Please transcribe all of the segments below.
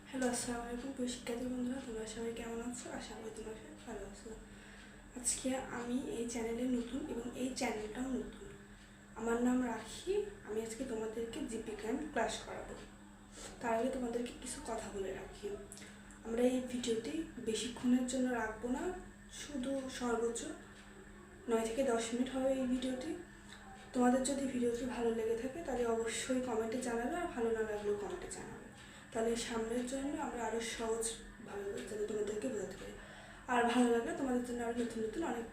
Hello, আসসালামু আলাইকুম প্রিয় শিক্ষার্থী বন্ধুরা, তোমরা সবাই কেমন আছো? আশা করি তোমরা সবাই ভালো আছো। আজকে আমি এই চ্যানেলে নতুন এবং এই চ্যানেলটাও নতুন। আমার নাম রাখি। আমি আজকে তোমাদেরকে জীববিজ্ঞান ক্লাস করাবো। তার আগে তোমাদেরকে কিছু কথা বলে রাখি। আমরা এই ভিডিওটি বেশিক্ষণের জন্য রাখবো না, শুধু সর্বোচ্চ 9 থেকে 10 মিনিট হবে এই ভিডিওটি। তোমাদের যদি ভিডিওটি ভালো লেগে থাকে তাহলে অবশ্যই কমেন্টে জানাবে, আর ভালো না লাগলেও কমেন্টে জানাবে। তাহলে সামনের জন্য আমরা আরও সহজভাবে যাতে তোমাদেরকে বোঝাতে পারি। আর ভালো লাগলে তোমাদের জন্য আরও নতুন নতুন অনেক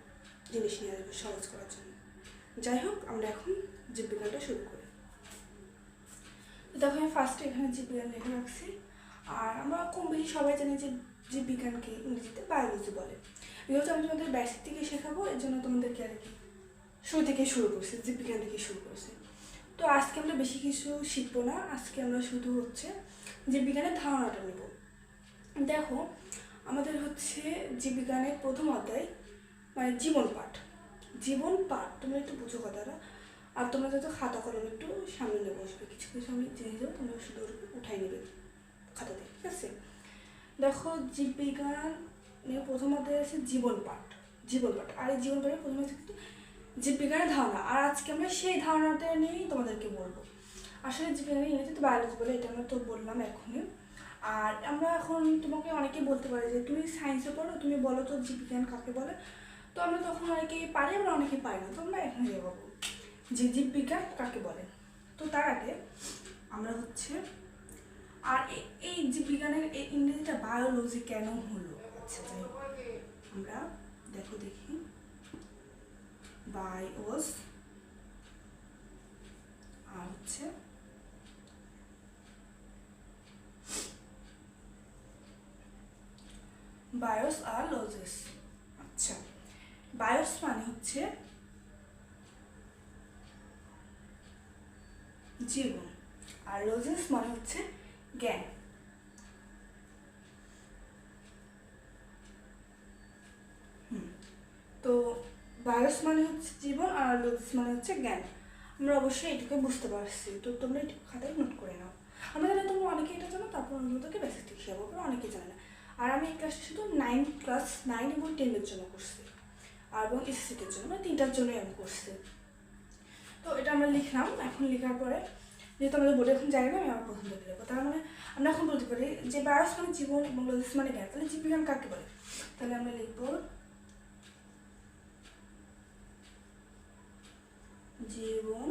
জিনিস নিয়ে আসবে সহজ করার জন্য। যাই হোক, আমরা এখন জীববিজ্ঞানটা শুরু করি। তো দেখো, আমি ফার্স্টে এখানে জীববিজ্ঞান লেখা রাখছি। আর আমরা কম বেশি সবাই জানি যে জীববিজ্ঞানকে ইংরেজিতে বায়োলজি বলে। যেহেতু আমি তোমাদের বেসিক থেকে শেখাবো, এর জন্য তোমাদেরকে আর কি শুরু থেকে শুরু করছি, জীববিজ্ঞান থেকে শুরু করছি। তো আজকে আমরা বেশি কিছু শিখবো না, আজকে আমরা শুধু জীববিজ্ঞানের ধারণাটা নেব। দেখো, আমাদের জীববিজ্ঞানের প্রথম অধ্যায় মানে জীবন পাঠ। তোমরা একটু বুঝো কথাটা। আর তোমরা যত খাতা কলম একটু সামনে নিয়ে বসবে, কিছু কিছু আমি জেনে যাবো, তোমরা শুধু উঠাই নেবে খাতাতে, ঠিক আছে? দেখো, জীববিজ্ঞানের প্রথম অধ্যায় আছে জীবন পাঠ। আর এই জীবন পাঠের প্রথম আছে কিন্তু জীববিজ্ঞানের ধারণা। আর আজকে আমরা সেই ধারণাটা নিয়েই তোমাদেরকে বলবো। আসলে জীববিজ্ঞানের ইংরেজিতে বায়োলজি বলে, এটা আমরা তো বললাম এখনই। আর আমরা এখন তোমাকে অনেকেই বলতে পারি যে তুমি সায়েন্সে পড়ো, তুমি বলো তো জীববিজ্ঞান কাকে বলে। তো আমরা তখন অনেকেই পারি, আমরা অনেকেই পারি না। তো আমরা এখন যাবো যে জীববিজ্ঞান কাকে বলে। তো তার আগে আমরা আর এই জীববিজ্ঞানের এই ইংরেজিটা বায়োলজি কেন হলো, আচ্ছা যাই হোক, আমরা দেখি বায়োস আর বায়োস আর লজিস। আচ্ছা, বায়োস মানে জীবন, আর লজিস মানে জ্ঞান। তো বায়োস মানে জীবন, আর লজিস মানে জ্ঞান। আমরা অবশ্যই এটুকু বুঝতে পারছি। তো তোমরা এটুকু খাতায় নোট করে নাও। আমরা জানি তোমরা অনেকে এটা জানো, তারপর অন্য তোকে বেসিক থেকে শেখাবো, অনেকে জানে না। আর আমি এই ক্লাসটা শুধু ক্লাস 9 এবং 10-এর জন্য করছি, আর এবং এসএসসির জন্য, মানে 3টার জন্যই আমি করছি। তো এটা আমরা লিখলাম। এখন লেখার পরে যেহেতু আমাদের বোর্ডে এখন জায়গা, আমি আমার প্রথম থেকে লিখবো। তার মানে আমরা এখন বলতে পারি যে বায়োস মানে জীবন এবং লজিস মানে জ্ঞান। তাহলে জীববিজ্ঞান কাকে বলে? তাহলে আমরা লিখবো জীবন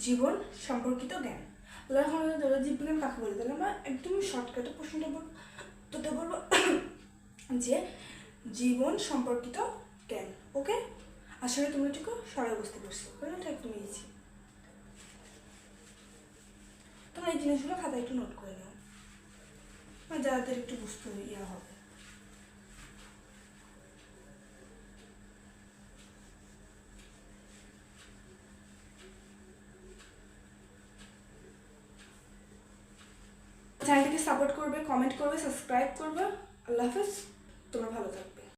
জীবন সম্পর্কিত জ্ঞান। তাহলে এখন ধরো জীববিজ্ঞান কাকে বলে, তাহলে আমরা একদম শর্টকাটে প্রশ্নটা বলবো। তো বলবো যে জীবন সম্পর্কিত জ্ঞান। ওকে, আসলে তুমি এটুকু সবাই বুঝতে পারছো, এটা একদম ইজি। তোমরা এই জিনিসগুলো খাতায় একটু নোট করে নাও, মানে যাদের একটু বুঝতে ইয়া হবে। চ্যানেলটিকে সাপোর্ট করবে, কমেন্ট করবে, সাবস্ক্রাইব করবে। আল্লাহ হাফেজ, তোমরা ভালো থাকবে।